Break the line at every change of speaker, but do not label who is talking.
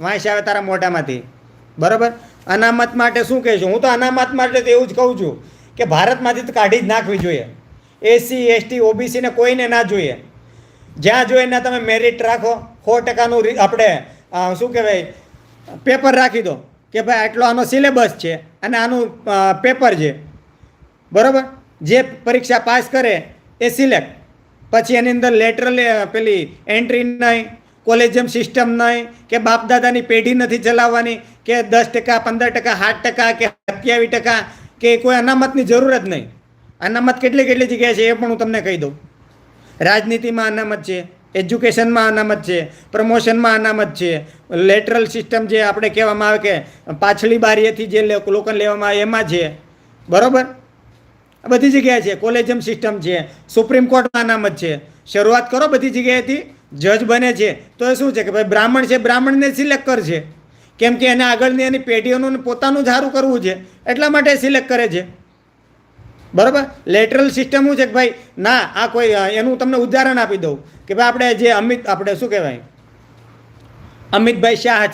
વાંસ આવે તારા મોઢામાંથી, બરાબર. અનામત માટે શું કહીશું? હું તો અનામત માટે તો એવું જ કહું છું કે ભારતમાંથી તો કાઢી જ નાખવી જોઈએ. એસસી એસટી ઓબીસીને કોઈને ના જોઈએ. જ્યાં જોઈએ ના તમે મેરિટ રાખો, 100%નું આપણે શું કહેવાય પેપર રાખી દો કે ભાઈ આટલો આનો સિલેબસ છે અને આનું પેપર છે, બરાબર. જે પરીક્ષા પાસ કરે એ સિલેક્ટ, પછી એની અંદર લેટરલ પેલી એન્ટ્રી નહીં, કોલેજિયમ સિસ્ટમ નહીં, કે બાપ દાદાની પેઢી નથી ચલાવવાની, કે 10%, 15%, 7% કે 27%, કે કોઈ અનામતની જરૂર જ નહીં. અનામત કેટલી કેટલી જગ્યાએ છે એ પણ હું તમને કહી દઉં. રાજનીતિમાં અનામત છે, એજ્યુકેશનમાં અનામત છે, પ્રમોશનમાં અનામત છે, લેટરલ સિસ્ટમ જે આપણે કહેવામાં આવે કે પાછલી બારીએથી જે લોકોને લેવામાં આવે એમાં છે, બરાબર. આ બધી જગ્યાએ છે. કોલેજિયમ સિસ્ટમ છે, સુપ્રીમ કોર્ટમાં અનામત છે. શરૂઆત કરો બધી જગ્યાએથી. જજ બને છે તો એ શું છે કે ભાઈ બ્રાહ્મણ છે, બ્રાહ્મણને સિલેક્ટ કરશે, કેમ કે એને આગળની એની પેઢીઓનું પોતાનું જ સારું કરવું છે, એટલા માટે સિલેક્ટ કરે છે, બરાબર. લેટરલ સિસ્ટમ શું છે કે ભાઈ ના આ કોઈ એનું તમને ઉદાહરણ આપી દઉં કે ભાઈ આપણે જે આપણે શું કહેવાય અમિતભાઈ શાહ